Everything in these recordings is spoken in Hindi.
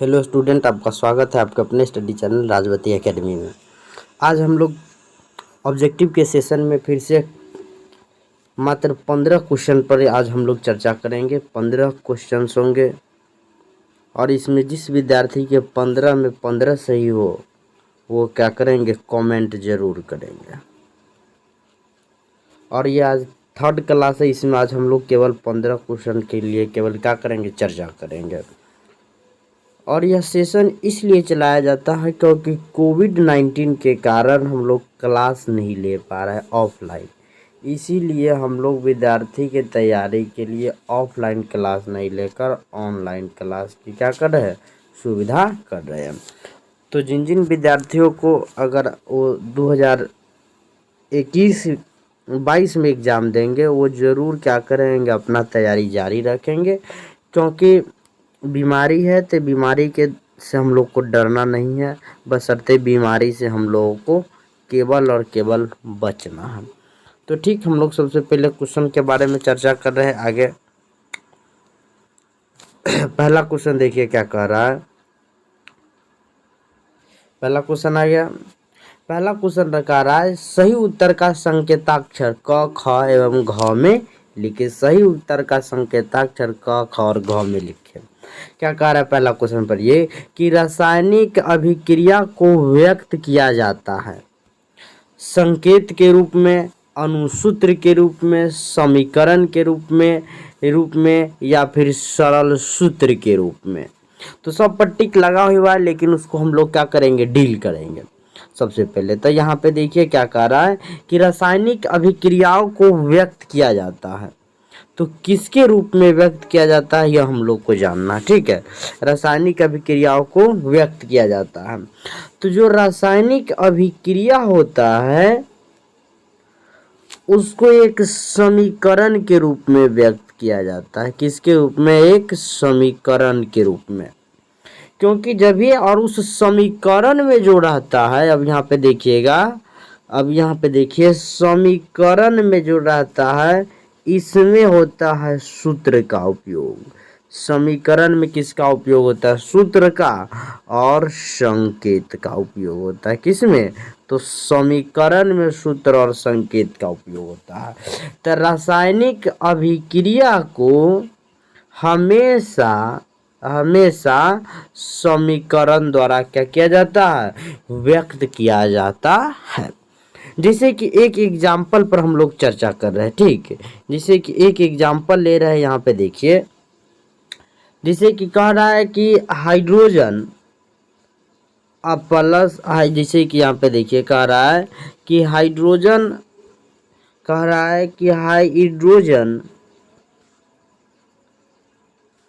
हेलो स्टूडेंट, आपका स्वागत है आपके अपने स्टडी चैनल राजवती एकेडमी में। आज हम लोग ऑब्जेक्टिव के सेशन में फिर से मात्र 15 क्वेश्चन पर आज हम लोग चर्चा करेंगे। 15 क्वेश्चन होंगे और इसमें जिस विद्यार्थी के 15 में 15 सही हो वो क्या करेंगे, कमेंट जरूर करेंगे। और ये आज थर्ड क्लास है, इसमें आज हम लोग केवल 15 क्वेश्चन के लिए केवल क्या करेंगे, चर्चा करेंगे। और यह सेशन इसलिए चलाया जाता है क्योंकि कोविड-19 के कारण हम लोग क्लास नहीं ले पा रहे हैं ऑफलाइन। इसीलिए हम लोग विद्यार्थी के तैयारी के लिए ऑफलाइन क्लास नहीं लेकर ऑनलाइन क्लास की क्या कर रहे हैं, सुविधा कर रहे हैं। तो जिन जिन विद्यार्थियों को अगर वो 2021-22 में एग्ज़ाम देंगे वो ज़रूर क्या करेंगे, अपना तैयारी जारी रखेंगे। क्योंकि बीमारी है तो बीमारी के से हम लोग को डरना नहीं है, बशर्ते बीमारी से हम लोगों को केवल और केवल बचना है। तो ठीक, हम लोग सबसे पहले क्वेश्चन के बारे में चर्चा कर रहे हैं आगे। पहला क्वेश्चन देखिए क्या कह रहा है। पहला क्वेश्चन आ गया। पहला क्वेश्चन रखा रहा है, सही उत्तर का संकेताक्षर क, ख एवं घ में लिखे। सही उत्तर का संकेताक्षर क, ख और घ में लिखे। क्या कह रहा है पहला क्वेश्चन पर, ये कि रासायनिक अभिक्रिया को व्यक्त किया जाता है संकेत के रूप में, अनुसूत्र के रूप में, समीकरण के रूप में या फिर सरल सूत्र के रूप में। तो सब पर टिक लगा हुआ है, लेकिन उसको हम लोग क्या करेंगे, डील करेंगे। सबसे पहले तो यहाँ पे देखिए क्या कह रहा है कि रासायनिक अभिक्रियाओं को व्यक्त किया जाता है। तो किसके रूप में व्यक्त किया जाता है यह हम लोग को जानना, ठीक है। रासायनिक अभिक्रियाओं को व्यक्त किया जाता है। तो जो रासायनिक अभिक्रिया होता है उसको एक समीकरण के रूप में व्यक्त किया जाता है। किसके रूप में, एक समीकरण के रूप में। क्योंकि जब ये और उस समीकरण में जो रहता है, अब यहाँ पे देखिएगा, अब यहाँ पे देखिए समीकरण में जो रहता है इसमें होता है सूत्र का उपयोग। समीकरण में किसका उपयोग होता है, सूत्र का और संकेत का उपयोग होता है। किसमें, तो समीकरण में सूत्र और संकेत का उपयोग होता है। तो रासायनिक अभिक्रिया को हमेशा समीकरण द्वारा क्या किया जाता है, व्यक्त किया जाता है। जैसे कि एक एग्जाम्पल पर हम लोग चर्चा कर रहे हैं, ठीक है। जैसे कि एक एग्जाम्पल ले रहे हैं, यहाँ पे देखिए। जैसे कि कह रहा है कि हाइड्रोजन प्लस, जैसे कि यहाँ पे देखिए कह रहा है कि हाइड्रोजन, कह रहा है कि हाइड्रोजन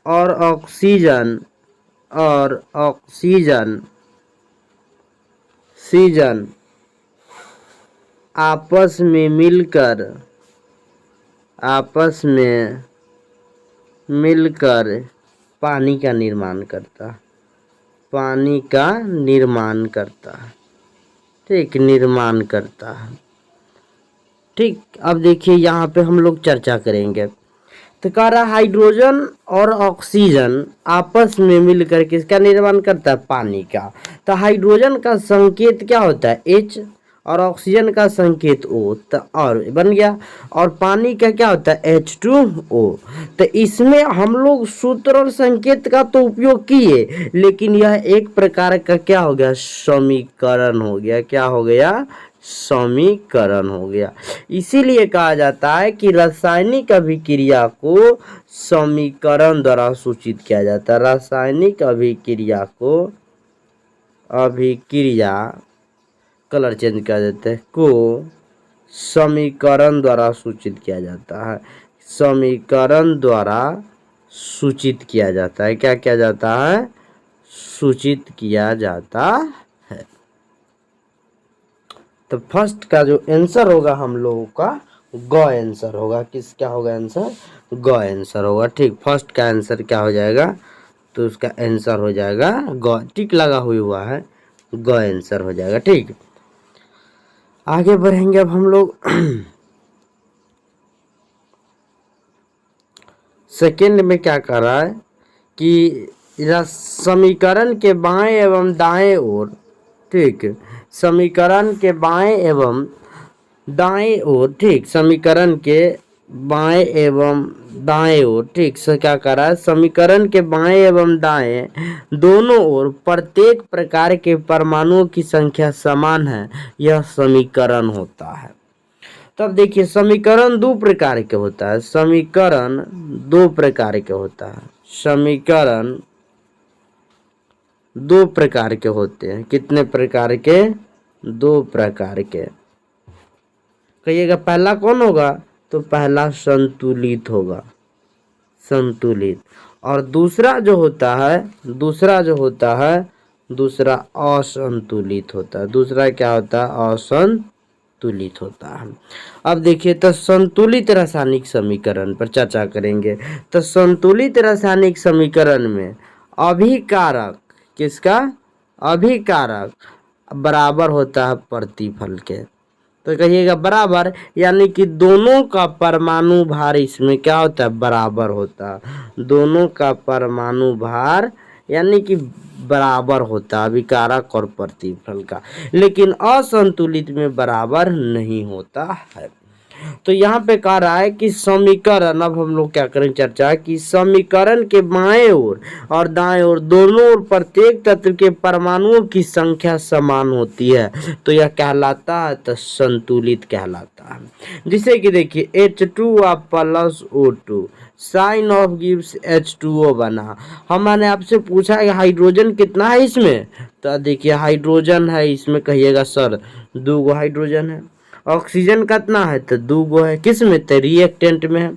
और ऑक्सीजन सीजन आपस में मिलकर पानी का निर्माण करता है। ठीक, निर्माण करता है। ठीक, अब देखिए यहाँ पे हम लोग चर्चा करेंगे। तो कह रहा हाइड्रोजन और ऑक्सीजन आपस में मिलकर किसका निर्माण करता है, पानी का। तो हाइड्रोजन का संकेत क्या होता है, H, और ऑक्सीजन का संकेत O, तो और बन गया। और पानी का क्या होता है, H2O। तो इसमें हम लोग सूत्र और संकेत का तो उपयोग किए, लेकिन यह एक प्रकार का क्या हो गया, समीकरण हो गया। क्या हो गया, समीकरण हो गया। इसीलिए कहा जाता है कि रासायनिक अभिक्रिया को समीकरण द्वारा सूचित किया जाता है। रासायनिक अभिक्रिया को, कलर चेंज कर देते हैं, को समीकरण द्वारा सूचित किया जाता है। समीकरण द्वारा सूचित किया जाता है। क्या किया जाता है, सूचित किया जाता है। तो फर्स्ट का जो आंसर होगा हम लोगों का ग आंसर होगा। किस क्या होगा आंसर, ग आंसर होगा। ठीक, फर्स्ट का आंसर क्या हो जाएगा, तो उसका आंसर हो जाएगा ग। टिक लगा हुआ है, ग आंसर हो जाएगा। ठीक, आगे बढ़ेंगे अब हम लोग। सेकंड में क्या कर रहा है कि समीकरण के बाएं एवं दाएं ओर, ठीक, समीकरण के बाएं एवं दाएं ओर, ठीक, समीकरण के बाएं एवं दाएं ओर, ठीक से क्या कर रहा है, समीकरण के बाएं एवं दाएं दोनों ओर प्रत्येक प्रकार के परमाणुओं की संख्या समान है, यह समीकरण होता है। तब देखिए समीकरण दो प्रकार के होता है, समीकरण दो प्रकार के होता है, समीकरण दो प्रकार के होते हैं। कितने प्रकार के? दो प्रकार के। कहिएगा पहला कौन होगा? तो पहला संतुलित होगा, संतुलित। और दूसरा जो होता है, दूसरा असंतुलित होता है। दूसरा क्या होता है? असंतुलित होता है। अब देखिए तो संतुलित रासायनिक समीकरण पर चर्चा करेंगे। तो संतुलित रासायनिक समीकरण में अभिकारक, किसका? अभिकारक बराबर होता है प्रतिफल के। तो कहिएगा बराबर, यानी कि दोनों का परमाणु भार इसमें क्या होता है? बराबर होता है। दोनों का परमाणु भार यानी कि बराबर होता है अभिकारक और प्रतिफल का, लेकिन असंतुलित में बराबर नहीं होता है। तो यहाँ पे कह रहा है कि समीकरण, अब हम लोग क्या करें चर्चा, कि समीकरण के बाएं ओर और दाएं ओर दोनों ओर प्रत्येक तत्व के परमाणुओं की संख्या समान होती है, तो यह कहलाता है, तो संतुलित कहलाता है। जिसे कि देखिए H2 plus O2 sign of gives H2O बना। हमने आपसे पूछा है हाइड्रोजन कितना है इसमें, तो देखिए हाइड्रोजन है इसमें, कहिएगा सर 2 हाइड्रोजन है। ऑक्सीजन कितना है? तो 2 है। किस में? तो रिएक्टेंट में है।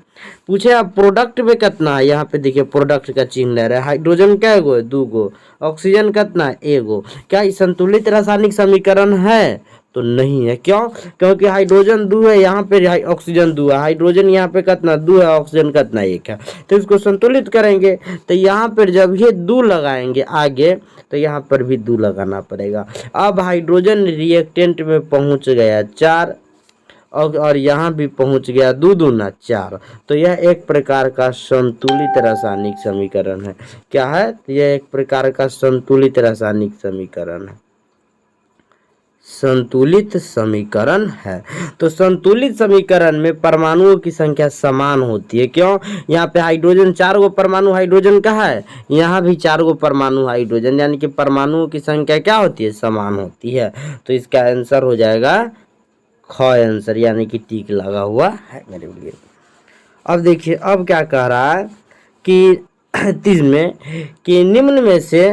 पूछे आप प्रोडक्ट में कितना है, यहाँ पे देखिए प्रोडक्ट का चिन्ह ले रहा है। हाइड्रोजन क्या है? 2। ऑक्सीजन कितना है? 1। क्या ये संतुलित रासायनिक समीकरण है? तो नहीं है। क्यों? क्योंकि हाइड्रोजन 2 है, यहाँ पे ऑक्सीजन 2 है। हाइड्रोजन यहाँ पे कितना? 2 है, ऑक्सीजन कितना? 1 है। तो इसको संतुलित करेंगे तो यहाँ पर जब ये 2 लगाएंगे आगे, तो यहाँ पर भी 2 लगाना पड़ेगा। अब हाइड्रोजन रिएक्टेंट में पहुंच गया 4 और यहाँ भी पहुंच गया 2 दूना 4। तो यह एक प्रकार का संतुलित रासायनिक समीकरण है। क्या है? यह एक प्रकार का संतुलित रासायनिक समीकरण है, संतुलित समीकरण है। तो संतुलित समीकरण में परमाणुओं की संख्या समान होती है। क्यों? यहाँ पे हाइड्रोजन 4 परमाणु हाइड्रोजन का है, यहाँ भी 4 परमाणु हाइड्रोजन, यानी कि परमाणुओं की संख्या क्या होती है? समान होती है। तो इसका आंसर हो जाएगा ख आंसर, यानी कि टिक लगा हुआ है मेरे लिए। अब देखिए अब क्या कह रहा है कि 30 में कि निम्न में से,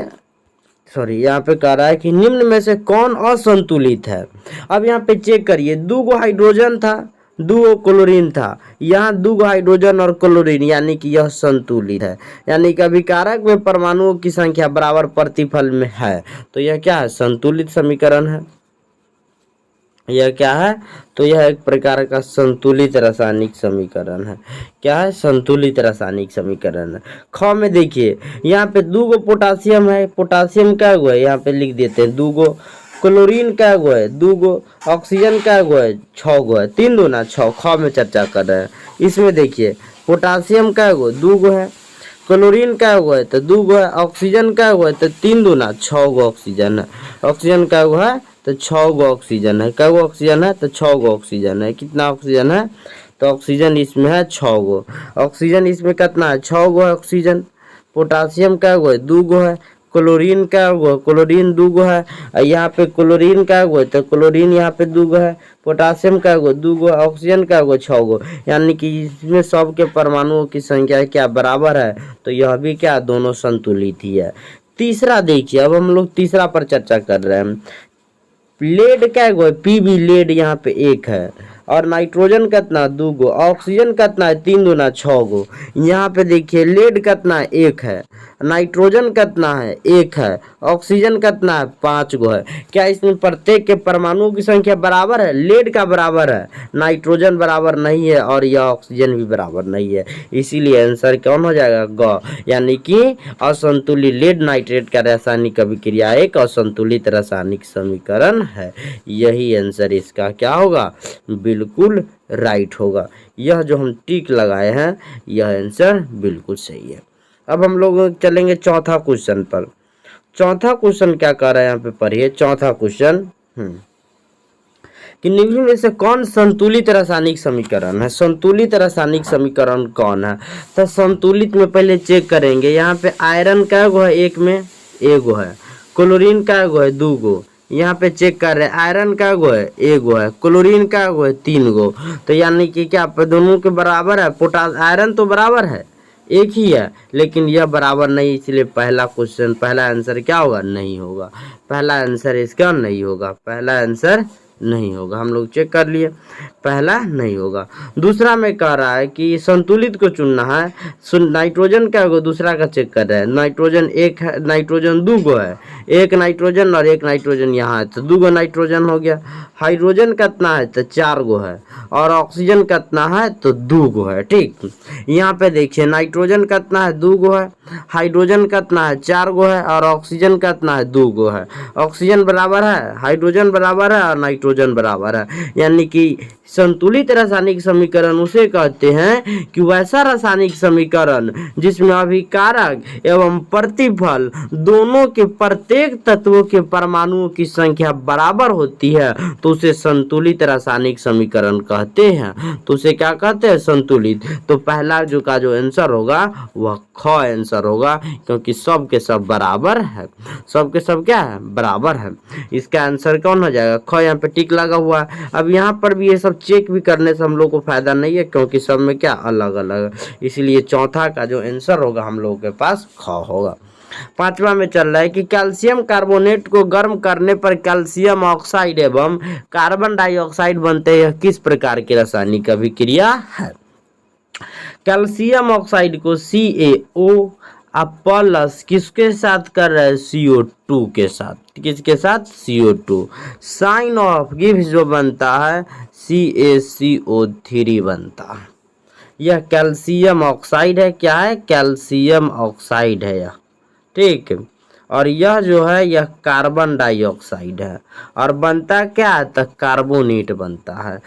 यहाँ पे कह रहा है कि निम्न में से कौन असंतुलित है। अब यहाँ पे चेक करिए, 2 हाइड्रोजन था, 2 क्लोरीन था, यहाँ 2 हाइड्रोजन और क्लोरीन, यानी कि यह संतुलित है। यानी कि अभिकारक में परमाणुओं की संख्या बराबर प्रतिफल में है, तो यह क्या है? संतुलित समीकरण है। यह क्या है? तो यह एक प्रकार का संतुलित रासायनिक समीकरण है। क्या है? संतुलित रासायनिक समीकरण है। ख में देखिए यहाँ पे 2 पोटासियम है, पोटासियम क्या है? यहाँ पे लिख देते हैं 2। क्लोरीन क्या है? 2। ऑक्सीजन क्या है? 6 है। 3 दूना 6। ख में चर्चा कर रहे हैं। इसमें देखिए पोटासियम क्या है? 2 है। क्लोरीन क्या है? तो 2 है। ऑक्सीजन क्या है? तो 3 दूना 6 ऑक्सीजन है। ऑक्सीजन क्या है? तो 6 ऑक्सीजन है। क्या ऑक्सीजन है? तो 6 ऑक्सीजन है। कितना ऑक्सीजन है? तो ऑक्सीजन इसमें है 6। ऑक्सीजन इसमें कितना है? 6 ऑक्सीजन। पोटासियम क्या है? 2 है। क्लोरीन क्या है? क्लोरीन 2 है। यहाँ पे क्लोरीन क्या है? तो क्लोरीन यहाँ पे 2 है। पोटासियम क्या है? 2 है। ऑक्सीजन क्या है? 6। यानी कि इसमें सब के परमाणुओं की संख्या क्या बराबर है, तो यह भी क्या? दोनों संतुलित ही है। तीसरा देखिए, अब हम लोग तीसरा पर चर्चा कर रहे हैं। लेड क्या है? पीबी लेड यहाँ पे 1 है। और नाइट्रोजन कितना? 2। ऑक्सीजन कितना है? 3 दूना 6। यहाँ पे देखिए लेड कितना है? 1 है। नाइट्रोजन कितना है? 1 है। ऑक्सीजन कितना है? 5 है। क्या इसमें प्रत्येक के परमाणुओं की संख्या बराबर है? लेड का बराबर है, नाइट्रोजन बराबर नहीं है, और यह ऑक्सीजन भी बराबर नहीं है। इसीलिए आंसर कौन हो जाएगा? ग, यानी कि असंतुलित लेड नाइट्रेट का रासायनिक अभिक्रिया एक असंतुलित रासायनिक समीकरण है। यही आंसर इसका क्या होगा? बिल्कुल राइट होगा। यह जो हम टिक लगाए हैं, यह आंसर बिल्कुल सही है। अब हम लोग चलेंगे चौथा क्वेश्चन पर। चौथा क्वेश्चन क्या कर रहा है यहाँ पे पढ़िए। चौथा क्वेश्चन कि निम्न में से कौन संतुलित रासायनिक समीकरण है। संतुलित रासायनिक समीकरण कौन है। तो संतुलित में पहले चेक करेंगे। यहाँ पे आयरन का गो है, एक में एगो है। क्लोरीन का गो है, दो गो। यहाँ पे चेक कर रहे हैं आयरन का गो है, एगो है। क्लोरीन का गो है, 3 गो। तो यानी कि क्या दोनों के बराबर है। पोटास आयरन तो बराबर है, एक ही है, लेकिन यह बराबर नहीं, इसलिए पहला क्वेश्चन, पहला आंसर क्या होगा, नहीं होगा। पहला आंसर इसका नहीं होगा, पहला आंसर नहीं होगा। हम लोग चेक कर लिए, पहला नहीं होगा। दूसरा में कह रहा है कि संतुलित को चुनना है। नाइट्रोजन क्या होगा, दूसरा का चेक कर रहे हैं। नाइट्रोजन एक है, नाइट्रोजन दो गो है। एक नाइट्रोजन और एक नाइट्रोजन यहाँ है, तो दो गो नाइट्रोजन हो गया। हाइड्रोजन कितना है, तो 4 गो है। और ऑक्सीजन कितना है, तो 2 गो है। ठीक, यहाँ पे देखिए नाइट्रोजन कितना है, 2 गो है। हाइड्रोजन कितना है, 4 गो है। और ऑक्सीजन कितना है, 2 गो है। ऑक्सीजन बराबर है, हाइड्रोजन बराबर है और नाइट्रोजन बराबर है। यानी कि संतुलित रासायनिक समीकरण उसे कहते हैं कि वैसा रासायनिक समीकरण जिसमें अभिकारक एवं प्रतिफल दोनों के प्रत्येक तत्वों के परमाणुओं की संख्या बराबर होती है, तो उसे संतुलित रासायनिक समीकरण कहते हैं। तो उसे क्या कहते हैं, संतुलित। तो पहला जो का जो आंसर होगा वह ख आंसर होगा, क्योंकि सब के सब बराबर है। सब के सब क्या है, बराबर है। इसका आंसर कौन हो जाएगा, ख। यहाँ पे टिक लगा हुआ है। अब यहाँ पर भी ये सब चेक भी करने से हम लोग को फायदा नहीं है, क्योंकि सब में क्या अलग अलग है। इसलिए चौथा का जो आंसर होगा हम लोगों के पास ख होगा। पांचवा में चल रहा है कि कैल्शियम कार्बोनेट को गर्म करने पर कैल्शियम ऑक्साइड एवं कार्बन डाइऑक्साइड बनते हैं, किस प्रकार की रासायनिक अभिक्रिया है। कैल्शियम ऑक्साइड को CaO प्लस किसके साथ कर रहा है, CO2 के साथ। किसके साथ, CO2। साइन ऑफ गिव्स जो बनता है CaCO3 बनता है। यह कैल्शियम ऑक्साइड है, क्या है, कैल्शियम ऑक्साइड है यह। ठीक, और यह जो है यह कार्बन डाइऑक्साइड है। और बनता क्या है, तो कार्बोनेट बनता है।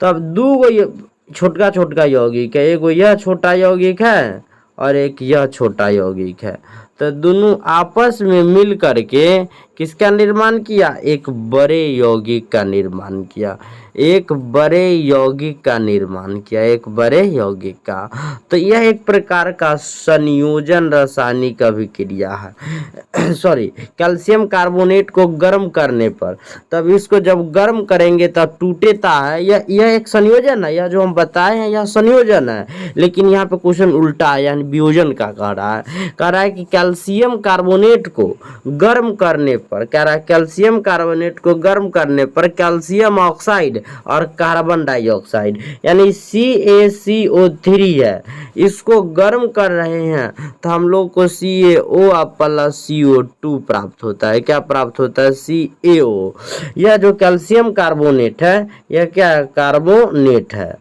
तब दो गो छोटका छोटका यौगिक है, एगो यह छोटा यौगिक है और एक यह छोटा यौगिक है। तो दोनों आपस में मिल करके किसका निर्माण किया, एक बड़े यौगिक का निर्माण किया। एक बड़े यौगिक का निर्माण किया, एक बड़े यौगिक का। तो यह एक प्रकार का संयोजन रासायनिक अभिक्रिया है। सॉरी, कैल्शियम कार्बोनेट को गर्म करने पर, तब इसको जब गर्म करेंगे तब टूटता है। यह एक संयोजन है, यह जो हम बताए हैं यह संयोजन है। लेकिन यहाँ पे क्वेश्चन उल्टा है, यानी वियोजन का कह रहा है कि कैल्शियम कार्बोनेट को गर्म करने पर, कह रहा है कैल्शियम कार्बोनेट को गर्म करने पर कैल्शियम ऑक्साइड और कार्बन डाइऑक्साइड यानी CaCO3 है, इसको गर्म कर रहे हैं, तो हम लोग को CaO प्लस CO2 प्राप्त होता है। क्या प्राप्त होता है, CaO। यह जो कैल्शियम कार्बोनेट है यह क्या है, कार्बोनेट है,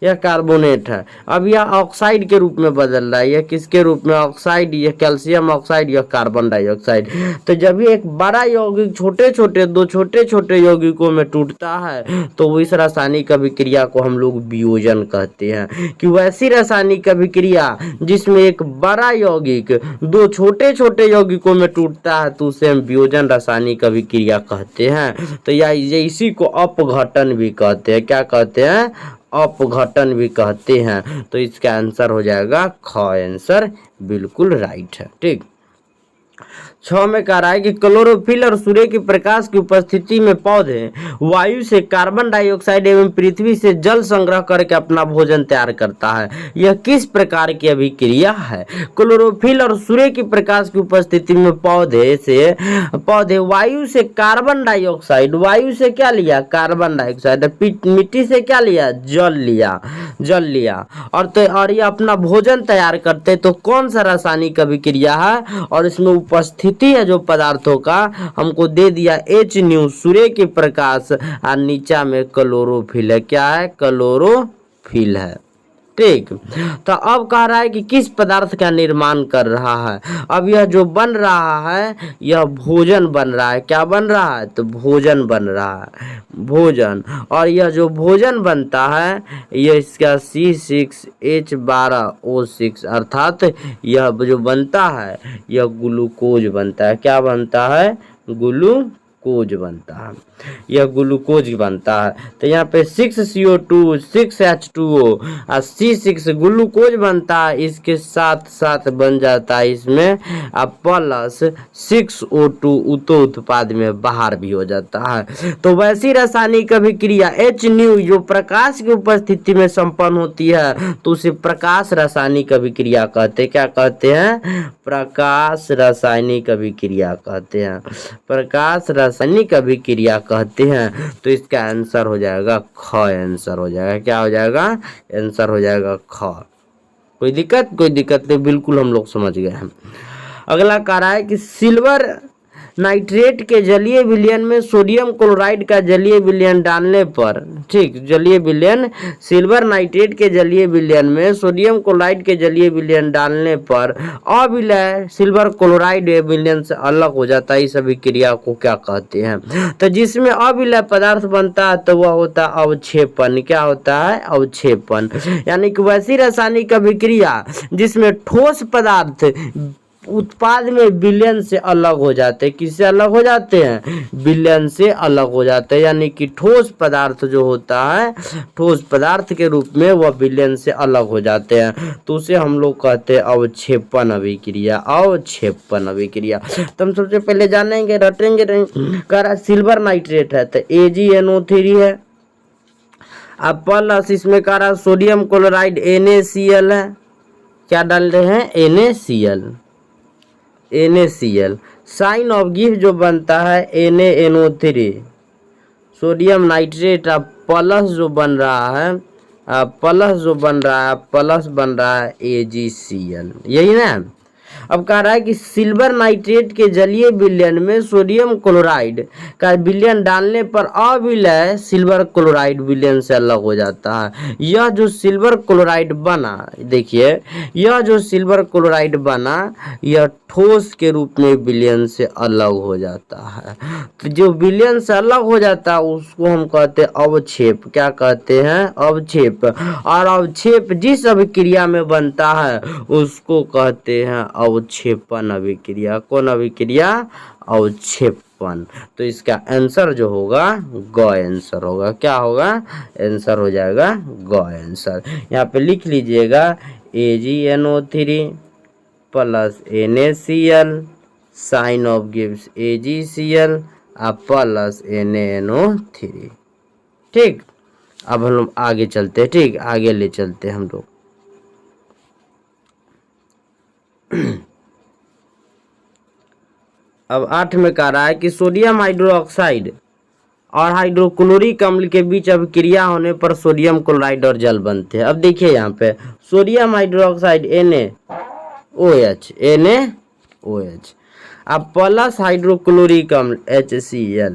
यह कार्बोनेट है। अब यह ऑक्साइड के रूप में बदल रहा है। यह किसके रूप में, ऑक्साइड, यह कैल्शियम ऑक्साइड, यह कार्बन डाइऑक्साइड। तो जब भी एक बड़ा यौगिक छोटे छोटे दो छोटे छोटे यौगिकों में टूटता है, तो इस रासायनिक अभिक्रिया को हम लोग वियोजन कहते हैं। कि वैसी रासायनिक अभिक्रिया जिसमें एक बड़ा यौगिक दो छोटे छोटे यौगिकों में टूटता है, तो उसे हम वियोजन रासायनिक अभिक्रिया कहते हैं। तो यह इसी को अपघटन भी कहते हैं। क्या कहते हैं, अपघटन भी कहते हैं। तो इसका आंसर हो जाएगा ख आंसर बिल्कुल राइट है। ठीक, 6 में कह रहा है कि क्लोरोफिल और सूर्य के प्रकाश की उपस्थिति में पौधे वायु से कार्बन डाइऑक्साइड एवं पृथ्वी से जल संग्रह करके अपना भोजन तैयार करता है। यह किस प्रकार की अभिक्रिया है। क्लोरोफिल और सूर्य के प्रकाश की उपस्थिति में पौधे वायु से कार्बन डाइऑक्साइड, वायु से क्या लिया, कार्बन डाइऑक्साइड, मिट्टी से क्या लिया, जल लिया और ये अपना भोजन तैयार करते। तो कौन सा रासायनिक अभिक्रिया है, और इसमें उपस्थिति है जो पदार्थों का हमको दे दिया H सूर्य के प्रकाश, और नीचा में क्लोरोफिल है। क्या है, क्लोरोफिल है। ठीक। तो अब कह रहा है कि किस पदार्थ का निर्माण कर रहा है। अब यह जो बन रहा है यह भोजन बन रहा है। क्या बन रहा है? तो भोजन बन रहा है, भोजन। और यह जो भोजन बनता है यह इसका C6H12O6 अर्थात यह जो बनता है यह ग्लूकोज बनता है। क्या बनता है? ग्लूकोज बनता है, यह ग्लूकोज बनता है। तो यहाँ पे 6CO2 6H2O और C6 ग्लूकोज बनता है, इसके साथ साथ बन जाता है इसमें प्लस 6O2 उतो उत्पाद में बाहर भी हो जाता है। तो वैसी रासायनिक अभिक्रिया H जो प्रकाश की उपस्थिति में संपन्न होती है तो उसे प्रकाश रासायनिक अभिक्रिया कहते हैं। क्या कहते हैं? प्रकाश रासायनिक अभिक्रिया कहते हैं, प्रकाश रासायनिक अभिक्रिया कहते हैं। तो इसका आंसर हो जाएगा ख, आंसर हो जाएगा। क्या हो जाएगा? आंसर हो जाएगा ख। कोई दिक्कत? कोई दिक्कत नहीं, बिल्कुल हम लोग समझ गए हैं। अगला कह रहा है कि सिल्वर नाइट्रेट के जलीय विलयन में सोडियम क्लोराइड का जलीय विलयन डालने पर, ठीक, जलीय विलयन, सिल्वर नाइट्रेट के जलीय विलयन में सोडियम क्लोराइड के जलीय विलयन डालने पर अविलय सिल्वर क्लोराइड विलयन से अलग हो जाता है। इस अभिक्रिया को क्या कहते हैं? तो जिसमें अविलय पदार्थ बनता है तो वह होता है अवक्षेपण। क्या होता है? अवक्षेपण। यानी कि वैसी रासायनिक अभिक्रिया जिसमें ठोस पदार्थ उत्पाद में विलयन से अलग हो जाते हैं। किससे अलग हो जाते हैं? विलयन से अलग हो जाते हैं। यानी कि ठोस पदार्थ जो होता है, ठोस पदार्थ के रूप में वह विलयन से अलग हो जाते हैं। तो उसे हम लोग कहते हैं अवक्षेपण अभिक्रिया, अवक्षेपण अभिक्रिया। तो हम सबसे पहले जानेंगे, रटेंगे। कह सिल्वर नाइट्रेट है तो AgNO3 है। अब प्लस इसमें कह रहा सोडियम क्लोराइड NaCl है। क्या डाल रहे हैं? NaCl। साइन ऑफ गिफ्ट जो बनता है NaNO3, सोडियम नाइट्रेट। अब प्लस जो बन रहा है, प्लस बन रहा है AgCl, यही ना। अब कह रहा है कि सिल्वर नाइट्रेट के जलीय विलयन में सोडियम क्लोराइड का विलयन डालने पर अविलय सिल्वर क्लोराइड विलयन से अलग हो जाता है। यह जो सिल्वर क्लोराइड बना, देखिए, यह जो सिल्वर क्लोराइड बना यह ठोस के रूप में विलयन से अलग हो जाता है। तो जो विलयन से अलग हो जाता है उसको हम कहते हैं अवक्षेप। क्या कहते हैं? अवक्षेप। और अवक्षेप जिस अभिक्रिया में बनता है उसको कहते हैं अवक्षेपण अभिक्रिया। कौन अभिक्रिया? अवक्षेपण। तो इसका आंसर जो होगा ग आंसर होगा। क्या होगा? आंसर हो जाएगा ग आंसर। यहाँ पे लिख लीजिएगा AgNO3 plus NaCl, sign of gives AgCl plus NaNO3। ठीक, अब हम लोग आगे चलते हैं। ठीक, आगे ले चलते हैं हम लोग। अब 8 में कह रहा है कि सोडियम हाइड्रोक्साइड और हाइड्रोक्लोरिक अम्ल के बीच अभिक्रिया होने पर सोडियम क्लोराइड और जल बनते हैं। अब देखिए यहाँ पे सोडियम हाइड्रोक्साइड NaOH अब प्लस हाइड्रोक्लोरिक अम्ल HCl,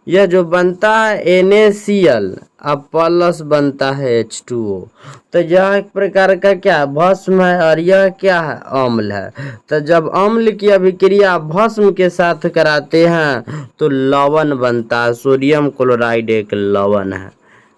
यह जो बनता है NaCl अब प्लस बनता है H2O। तो यह एक प्रकार का क्या भस्म है और यह क्या है? अम्ल है। तो जब अम्ल की अभिक्रिया भस्म के साथ कराते हैं तो लवण बनता है। सोडियम क्लोराइड एक लवण है।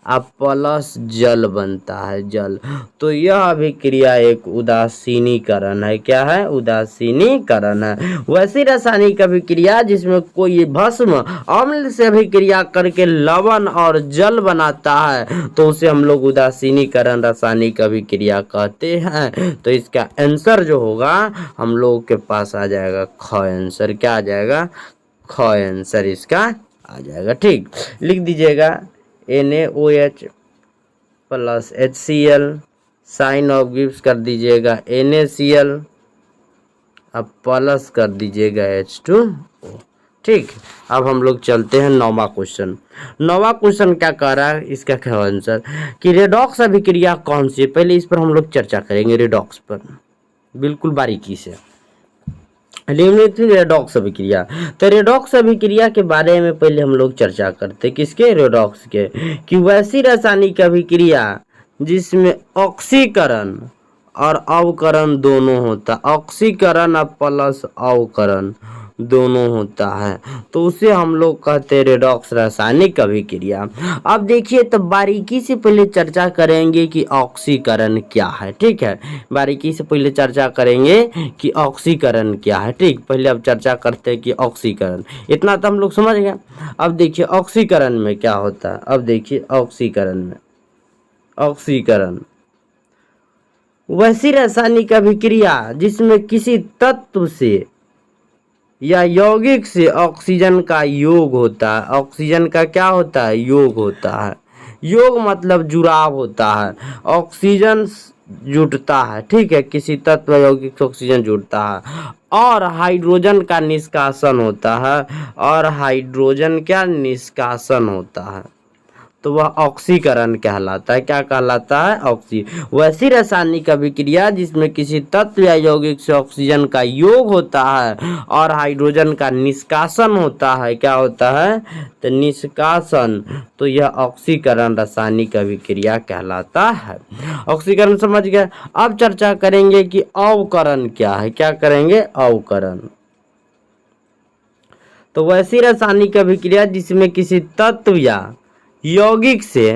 अब प्लस जल बनता है, जल। तो यह अभिक्रिया एक उदासीनीकरण है। क्या है? उदासीनीकरण है। वैसी रासायनिक अभिक्रिया जिसमें कोई भस्म अम्ल से अभिक्रिया करके लवण और जल बनाता है तो उसे हम लोग उदासीनीकरण रासायनिक अभिक्रिया कहते हैं। तो इसका आंसर जो होगा हम लोग के पास आ जाएगा ख आंसर। क्या आ जाएगा? ख आंसर इसका आ जाएगा। ठीक, लिख दीजिएगा NaOH plus HCl, sign of gives कर दीजिएगा NaCl, अब प्लस कर दीजिएगा H2O। ठीक, अब हम लोग चलते हैं 9वां क्वेश्चन। 9वां क्वेश्चन क्या कह रहा है? इसका क्या आंसर कि रेडॉक्स अभिक्रिया कौन सी है? पहले इस पर हम लोग चर्चा करेंगे, रेडॉक्स पर बिल्कुल बारीकी से। रेडॉक्स अभिक्रिया, तो रेडॉक्स अभिक्रिया के बारे में पहले हम लोग चर्चा करते। किसके? रेडॉक्स के। कि वैसी रासायनिक अभिक्रिया जिसमें ऑक्सीकरण और अवकरण दोनों होता है, ऑक्सीकरण और प्लस अवकरण दोनों होता है, तो उसे हम लोग कहते हैं रेडॉक्स रासायनिक अभिक्रिया। अब देखिए, तो बारीकी से पहले चर्चा करेंगे कि ऑक्सीकरण क्या है। ठीक है, बारीकी से पहले चर्चा करेंगे कि ऑक्सीकरण क्या है। ठीक, पहले अब चर्चा करते हैं कि ऑक्सीकरण, इतना तो हम लोग समझ गए। अब देखिए ऑक्सीकरण में क्या होता है। अब देखिए ऑक्सीकरण में, ऑक्सीकरण वैसी रासायनिक अभिक्रिया जिसमें किसी तत्व से या यौगिक से ऑक्सीजन का योग होता है। ऑक्सीजन का क्या होता है? योग होता है। योग मतलब जुड़ाव होता है, ऑक्सीजन जुड़ता है। ठीक है, किसी तत्व यौगिक से ऑक्सीजन जुड़ता है और हाइड्रोजन का निष्कासन होता है, और हाइड्रोजन क्या निष्कासन होता है, तो वह ऑक्सीकरण कहलाता है। क्या कहलाता है? ऑक्सी वैसी रासायनिक अभिक्रिया जिसमें किसी तत्व या यौगिक से ऑक्सीजन का योग होता है और हाइड्रोजन का निष्कासन होता है। क्या होता है? तो निष्कासन, तो यह ऑक्सीकरण रासायनिक अभिक्रिया कहलाता है। ऑक्सीकरण समझ गए। अब चर्चा करेंगे कि अवकरण क्या है। क्या करेंगे? अवकरण। तो वैसी रासायनिक अभिक्रिया जिसमें किसी तत्व या यौगिक से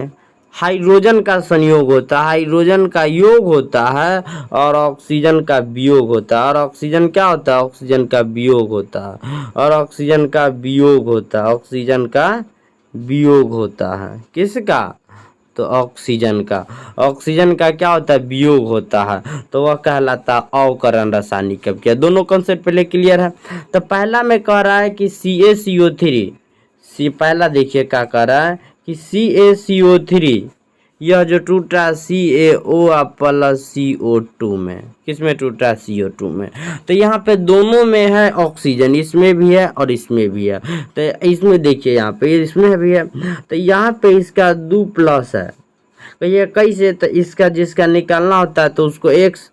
हाइड्रोजन का संयोग होता है, हाइड्रोजन का योग होता है और ऑक्सीजन का वियोग होता है। और ऑक्सीजन क्या होता है? ऑक्सीजन का वियोग होता है, और ऑक्सीजन का वियोग होता है, ऑक्सीजन का वियोग होता है। किसका? तो ऑक्सीजन का। ऑक्सीजन का क्या होता है? वियोग होता है, तो वह कहलाता है अवकरण रासायनिक अभिक्रिया। दोनों कॉन्सेप्ट पहले क्लियर है। तो पहला में कह रहा है कि CaCO3, पहला देखिए क्या कह रहा है कि CaCO3 यह जो टूट रहा है CaO प्लस CO2 में, किसमें टूट रहा है? CO2 में। तो यहाँ पे दोनों में है ऑक्सीजन, इसमें भी है और इसमें भी है। तो इसमें देखिए, यहाँ पे इसमें भी है, तो यहाँ पे इसका 2 प्लस है। तो ये कैसे? तो इसका जिसका निकालना होता है तो उसको x,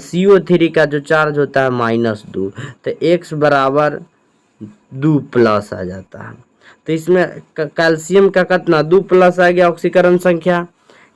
CO3 का जो चार्ज होता है -2, तो x बराबर 2 प्लस आ जाता है। तो इसमें कैल्शियम का कितना? 2 प्लस आ गया ऑक्सीकरण संख्या।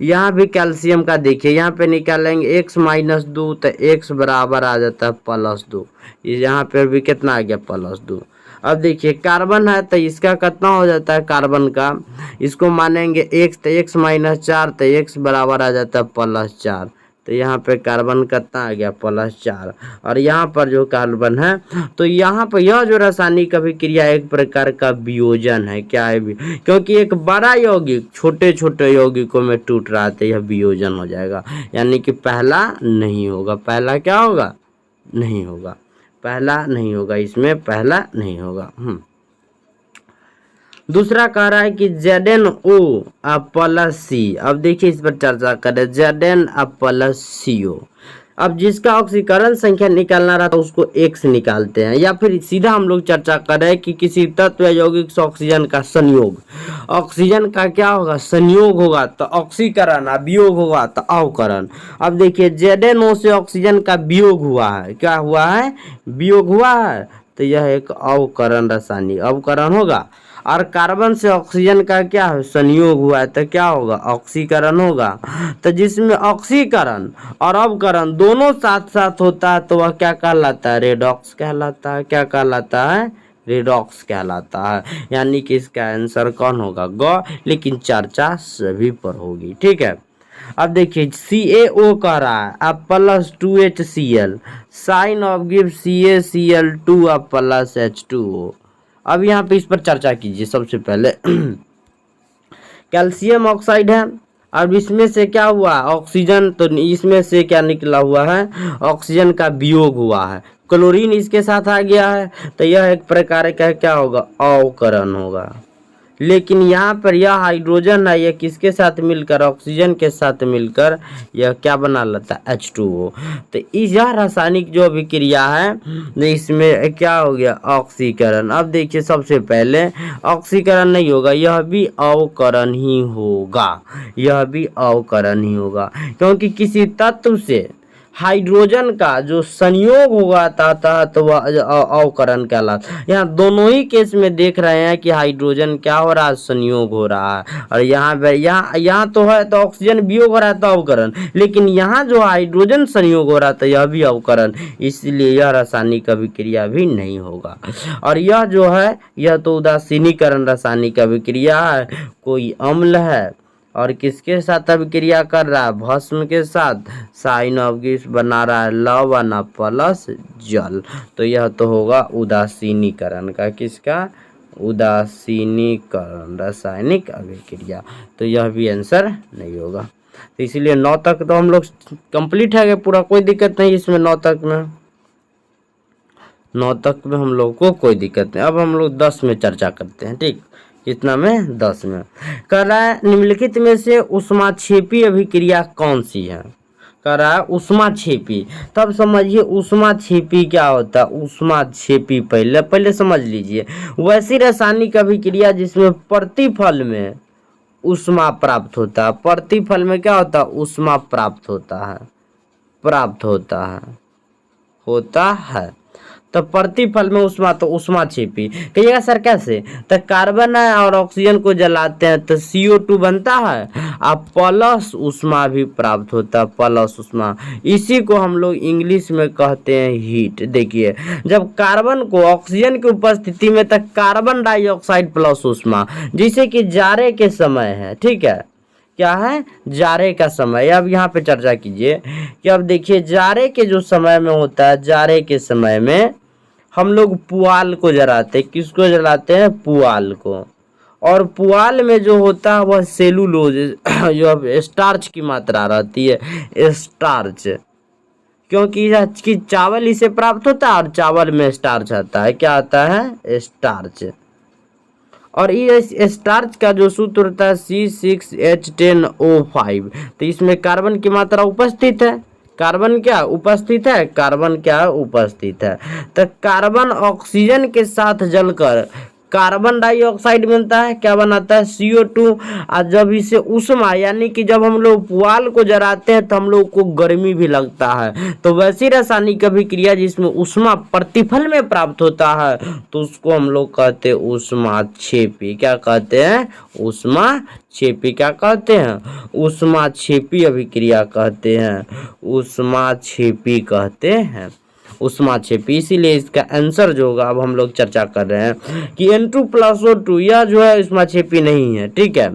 यहाँ भी कैल्शियम का देखिए, यहाँ पे निकालेंगे x -2, तो x बराबर आ जाता है +2। यहाँ पे भी कितना आ गया? +2। अब देखिए कार्बन है, तो इसका कितना हो जाता है? कार्बन का इसको मानेंगे x, तो x -4, तो x बराबर आ जाता है +4। तो यहाँ पे कार्बन कितना आ गया? +4। और यहाँ पर जो कार्बन है, तो यहाँ पर यह जो रासायनिक अभिक्रिया एक प्रकार का वियोजन है। क्या है? क्योंकि एक बड़ा यौगिक छोटे छोटे यौगिकों में टूट रहा है, तो यह वियोजन हो जाएगा, यानी कि पहला नहीं होगा। पहला क्या होगा? नहीं होगा, पहला नहीं होगा, इसमें पहला नहीं होगा। दूसरा कह रहा है कि ZnO प्लस C। अब देखिए इस पर चर्चा करें। Zn प्लस CO, अब जिसका ऑक्सीकरण संख्या निकालना रहता है उसको x निकालते हैं, या फिर सीधा हम लोग चर्चा करें कि किसी तत्व या यौगिक से ऑक्सीजन का संयोग, ऑक्सीजन का क्या होगा? संयोग होगा, तो ऑक्सीकरण, वियोग होगा तो अवकरण। अब देखिए ZnO से ऑक्सीजन का वियोग हुआ है। क्या हुआ है? वियोग हुआ है, तो यह एक अवकरण रासायनिक अवकरण होगा। और कार्बन से ऑक्सीजन का क्या है? संयोग हुआ है, तो क्या होगा? ऑक्सीकरण होगा। तो जिसमें ऑक्सीकरण और अवकरण दोनों साथ साथ होता है, तो वह क्या कहलाता है? रेडॉक्स कहलाता है। क्या कहलाता है? रेडॉक्स कहलाता है। यानी कि इसका आंसर कौन होगा? ग, लेकिन चर्चा सभी पर होगी। ठीक है, अब देखिए CaO कह रहा है अब +2HCl, sign of give CaCl2 अब +H2O। अब यहाँ पे इस पर चर्चा कीजिए। सबसे पहले कैल्शियम ऑक्साइड है, अब इसमें से क्या हुआ? ऑक्सीजन, तो इसमें से क्या निकला हुआ है? ऑक्सीजन का वियोग हुआ है। क्लोरीन इसके साथ आ गया है, तो यह एक प्रकार का क्या होगा? अवकरण होगा। लेकिन यहाँ पर यह हाइड्रोजन है, यह किसके साथ मिलकर? ऑक्सीजन के साथ मिलकर यह क्या बना लेता है? H2O। तो इस यह रासायनिक जो अभिक्रिया है, इसमें क्या हो गया? ऑक्सीकरण। अब देखिए सबसे पहले ऑक्सीकरण नहीं होगा, यह भी अवकरण ही होगा, यह भी अवकरण ही होगा, क्योंकि किसी तत्व से हाइड्रोजन का जो संयोग होगा तो वह अवकरण कहलाता। यहाँ दोनों ही केस में देख रहे हैं कि हाइड्रोजन क्या हो रहा है, संयोग हो रहा है। और यहाँ तो है तो ऑक्सीजन वियोग हो रहा है तो अवकरण, लेकिन यहाँ जो हाइड्रोजन संयोग हो रहा था यह भी अवकरण, इसलिए यह रासायनिक अभिक्रिया भी नहीं होगा। और यह जो है यह तो उदासीनीकरण रासायनिक अभिक्रिया है। कोई अम्ल है और किसके साथ अभिक्रिया कर रहा है, भस्म के साथ, साइन ऑफ गिब्स बना रहा है लवण ना प्लस जल, तो यह तो होगा उदासीनीकरण का, किसका, उदासीनीकरण रासायनिक अभिक्रिया, तो यह भी आंसर नहीं होगा। तो इसीलिए 9 तक तो हम लोग कंप्लीट है पूरा, कोई दिक्कत नहीं इसमें। 9 तक में हम लोग को कोई दिक्कत नहीं। अब हम लोग 10 में चर्चा करते हैं, ठीक, कितना में, 10 में। कह रहा है निम्नलिखित में से ऊष्माक्षेपी अभिक्रिया कौन सी है, कह रहा है ऊष्माक्षेपी। तब समझिए ऊष्माक्षेपी क्या होता है। ऊष्माक्षेपी पहले समझ लीजिए, वैसी रासायनिक अभिक्रिया जिसमें प्रतिफल में ऊष्मा प्राप्त होता है। प्रतिफल में क्या होता है, ऊष्मा प्राप्त होता है। तो प्रतिफल में ऊष्मा, तो ऊष्माक्षेपी। कहिएगा सर कैसे, तो कार्बन है और ऑक्सीजन को जलाते हैं तो CO2 बनता है, और प्लस ऊष्मा भी प्राप्त होता है, प्लस ऊष्मा। इसी को हम लोग इंग्लिश में कहते हैं हीट। देखिए जब कार्बन को ऑक्सीजन की उपस्थिति में, तक कार्बन डाइऑक्साइड प्लस ऊष्मा, जैसे कि जाड़े के समय है, ठीक है, क्या है, जाड़े का समय। अब यहाँ पे चर्चा कीजिए कि अब देखिए जाड़े के जो समय में होता है, जाड़े के समय में हम लोग पुआल को जलाते हैं। किसको जलाते हैं, पुआल को। और पुआल में जो होता है वह सेलुलोज, जो अब स्टार्च की मात्रा रहती है, स्टार्च, क्योंकि चावल इसे प्राप्त होता है और चावल में स्टार्च आता है, क्या आता है, स्टार्च। और ये स्टार्च का जो सूत्र होता है C6H10O5, तो इसमें कार्बन की मात्रा उपस्थित है। कार्बन क्या उपस्थित है, तो कार्बन ऑक्सीजन के साथ जलकर कार्बन डाइऑक्साइड बनता है, क्या बनाता है, CO2। और जब इसे ऊष्मा, यानी कि जब हम लोग पुआल को जलाते हैं तो हम लोग को गर्मी भी लगता है। तो वैसी रासायनिक अभिक्रिया जिसमें ऊष्मा प्रतिफल में प्राप्त होता है तो उसको हम लोग कहते हैं ऊष्माक्षेपी। क्या कहते हैं, ऊष्माक्षेपी। क्या कहते हैं, ऊष्माक्षेपी अभिक्रिया कहते हैं, ऊष्माक्षेपी कहते हैं, ऊष्माक्षेपी। इसीलिए इसका आंसर जो होगा, अब हम लोग चर्चा कर रहे हैं कि N2+O2 यह जो है ऊष्माक्षेपी नहीं है, ठीक है।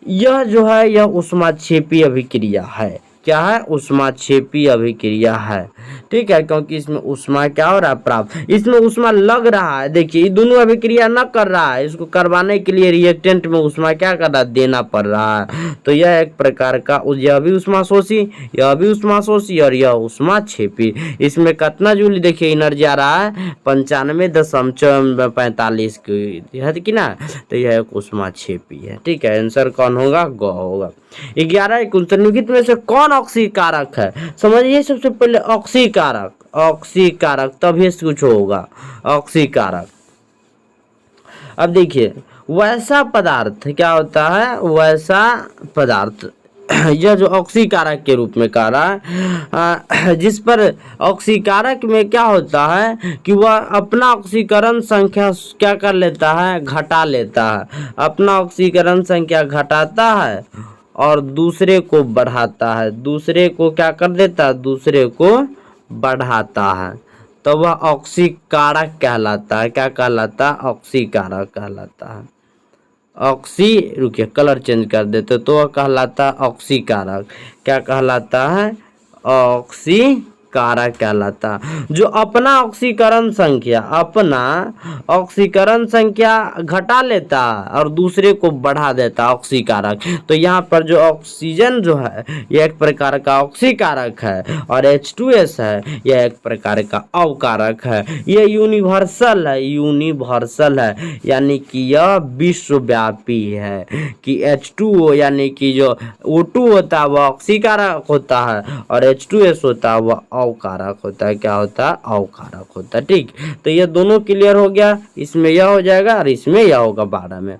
यह जो है यह ऊष्माक्षेपी अभिक्रिया है। क्या है, ऊष्माक्षेपी अभिक्रिया है, ठीक है, क्योंकि इसमें ऊष्मा क्या हो रहा है, प्राप्त। इसमें ऊष्मा लग रहा है, देखिए ये दोनों अभिक्रिया न कर रहा है, इसको करवाने के लिए रिएक्टेंट में ऊष्मा क्या कर रहा है, देना पड़ रहा है। तो यह एक प्रकार का, यह भी ऊष्माशोषी, यह भी ऊष्माशोषी और यह ऊष्माक्षेपी। इसमें कितना जूल देखिए एनर्जी आ रहा है, 95.45 की है कि ना, तो यह एक ऊष्माक्षेपी है, ठीक है। आंसर कौन होगा, ग होगा। 11 निम्नलिखित में से कौन ऑक्सीकारक है, समझिए। सबसे पहले ऑक्सीकारक तभी कुछ होगा, ऑक्सीकारक। अब देखिए वैसा पदार्थ क्या होता है, वैसा पदार्थ यह जो ऑक्सीकारक के रूप में कह रहा है, जिस पर ऑक्सीकारक में क्या होता है कि वह अपना ऑक्सीकरण संख्या क्या कर लेता है, घटा लेता है। अपना ऑक्सीकरण संख्या घटाता है और दूसरे को बढ़ाता है, दूसरे को क्या कर देता है, दूसरे को बढ़ाता है, तो वह ऑक्सीकारक कहलाता है। क्या कहलाता है, ऑक्सीकारक कहलाता है। रुकिए कलर चेंज कर देते तो वह कहलाता है ऑक्सीकारक। क्या कहलाता है, ऑक्सीकारक कहलाता है। जो अपना ऑक्सीकरण संख्या घटा लेता और दूसरे को बढ़ा देता, ऑक्सीकारक। तो यहाँ पर जो ऑक्सीजन जो है यह एक प्रकार का ऑक्सीकारक है और H2S है यह एक प्रकार का अवकारक है। यह यूनिवर्सल है, यानी कि यह विश्वव्यापी है कि H2O यानी कि जो O2 होता है वह ऑक्सीकारक होता है और H2S होता है वह अवकारक होता है। क्या होता है, अवकारक होता है, ठीक। तो ये दोनों क्लियर हो गया, इसमें यह हो जाएगा और इसमें यह होगा। 12 में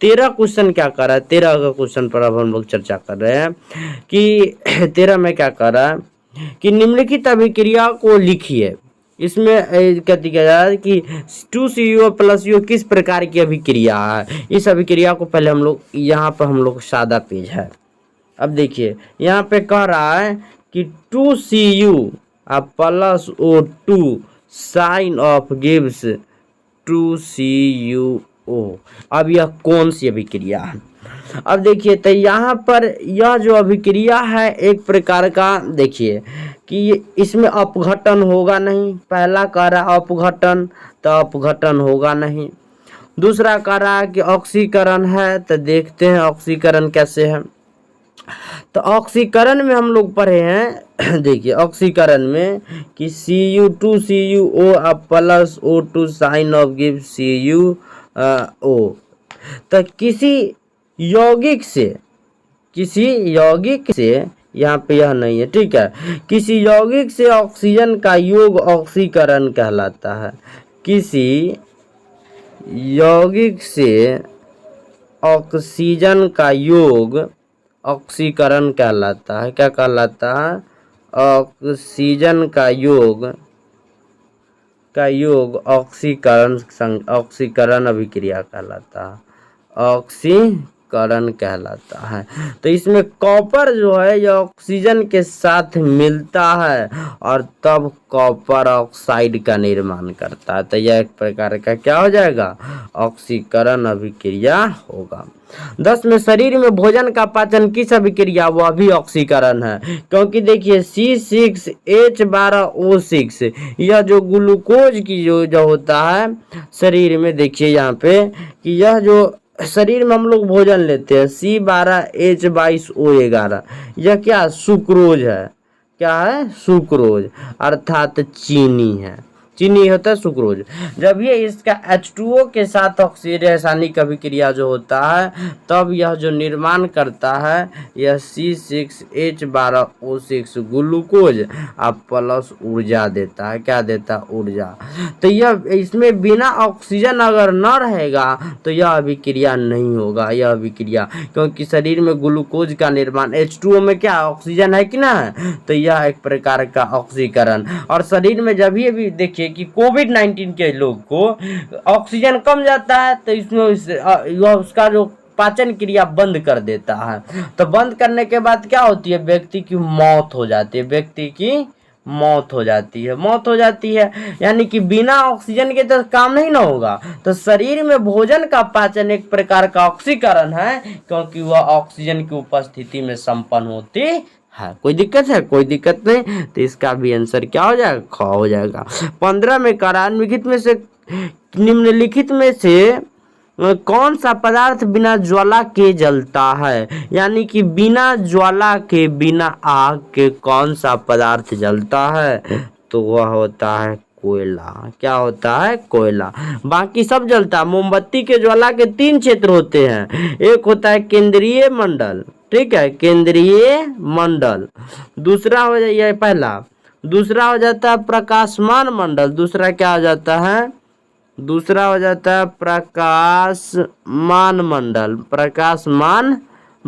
13 क्वेश्चन क्या कर रहा है, 13 का क्वेश्चन पर अब हम लोग चर्चा कर रहे हैं कि 13 में क्या कर रहा है कि निम्नलिखित अभिक्रिया को लिखिए। इसमें कहती क्या जा रहा है कि 2CO प्लस यू किस प्रकार की अभिक्रिया है। इस अभिक्रिया को पहले हम लोग यहाँ पर हम लोग सादा पेज है। अब देखिए यहाँ पे कह रहा है कि 2CU plus O2 sign of gives 2CuO। अब यह कौन सी अभिक्रिया है। अब देखिए तो यहाँ पर यह जो अभिक्रिया है एक प्रकार का, देखिए कि इसमें अपघटन होगा नहीं। पहला कह रहा अपघटन, तो अपघटन होगा नहीं। दूसरा कह रहा है कि ऑक्सीकरण है, तो देखते हैं ऑक्सीकरण कैसे है। तो ऑक्सीकरण में हम लोग पढ़े हैं देखिए ऑक्सीकरण में कि Cu2CuO plus O2 sign of give CuO। तो किसी यौगिक से यहाँ पे यह नहीं है, ठीक है, किसी यौगिक से ऑक्सीजन का योग ऑक्सीकरण कहलाता है। किसी यौगिक से ऑक्सीजन का योग ऑक्सीकरण कहलाता है। क्या कहलाता है? ऑक्सीजन का योग ऑक्सीकरण अभिक्रिया कहलाता है, ऑक्सीकरण कहलाता है। तो इसमें कॉपर जो है यह ऑक्सीजन के साथ मिलता है और तब कॉपर ऑक्साइड का निर्माण करता है। तो यह एक प्रकार का क्या हो जाएगा? ऑक्सीकरण अभिक्रिया होगा। 10 में शरीर में भोजन का पाचन किस अभिक्रिया? वह भी ऑक्सीकरण है, क्योंकि देखिए C6H12O6 यह जो ग्लूकोज की जो होता है शरीर में, देखिए यहाँ पे कि यह जो शरीर में हम लोग भोजन लेते हैं C12H22O11 यह क्या सुक्रोज है। क्या है? सुक्रोज, अर्थात चीनी है। चीनी होता है सुक्रोज। जब ये इसका H2O के साथ रासायनिक अभिक्रिया जो होता है तब यह जो निर्माण करता है यह C6H12O6 ग्लूकोज प्लस ऊर्जा देता है। क्या देता है? ऊर्जा। तो यह इसमें बिना ऑक्सीजन अगर न रहेगा तो यह अभिक्रिया नहीं होगा। यह अभिक्रिया, क्योंकि शरीर में ग्लूकोज का निर्माण H2O में क्या ऑक्सीजन है कि ना है, तो यह एक प्रकार का ऑक्सीकरण। और शरीर में जब भी देखिए कि कोविड-19 के लोग को ऑक्सीजन कम जाता है तो इसमें उसका जो पाचन क्रिया बंद कर देता है। तो बंद करने के बाद क्या होती है? व्यक्ति की मौत हो जाती है। मौत हो जाती है यानी कि बिना ऑक्सीजन के तो काम नहीं ना होगा। तो शरीर में भोजन का पाचन एक प्रकार का ऑक्सीकरण है, क्योंकि वह ऑक्सीजन की उपस्थिति में संपन्न होती है। कोई दिक्कत है? कोई दिक्कत नहीं। तो इसका भी आंसर क्या हो जाएगा? ख हो जाएगा। 15 में निम्नलिखित में से कौन सा पदार्थ बिना ज्वाला के जलता है? यानी कि बिना ज्वाला के, बिना आग के कौन सा पदार्थ जलता है? तो वह होता है कोयला। क्या होता है? कोयला। बाकी सब जलता है। मोमबत्ती के ज्वाला के 3 क्षेत्र होते हैं। एक होता है केंद्रीय मंडल, ठीक है, केंद्रीय मंडल। दूसरा हो जाए पहला। दूसरा हो जाता है प्रकाशमान मंडल। दूसरा क्या हो जाता है? दूसरा हो जाता है प्रकाशमान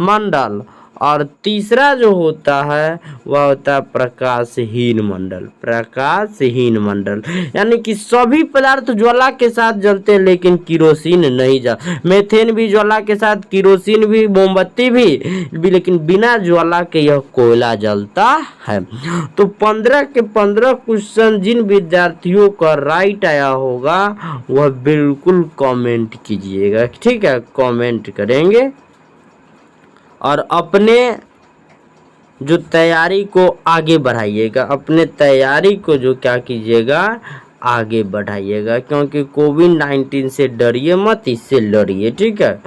मंडल। और तीसरा जो होता है वह होता है प्रकाशहीन मंडल। यानी कि सभी पदार्थ ज्वाला के साथ जलते हैं लेकिन किरोसिन नहीं जल। मेथेन भी ज्वाला के साथ, किरोसिन भी, मोमबत्ती भी लेकिन बिना ज्वाला के यह कोयला जलता है। तो 15 के 15 क्वेश्चन जिन विद्यार्थियों का राइट आया होगा वह बिल्कुल कमेंट कीजिएगा, ठीक है, कमेंट करेंगे। और अपने जो तैयारी को आगे बढ़ाइएगा, अपने तैयारी को जो क्या कीजिएगा, आगे बढ़ाइएगा, क्योंकि कोविड-19 से डरिए मत, इससे लड़िए, ठीक है।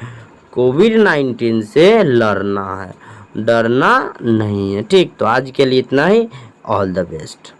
कोविड-19 से लड़ना है, डरना नहीं है, ठीक। तो आज के लिए इतना ही। All the best.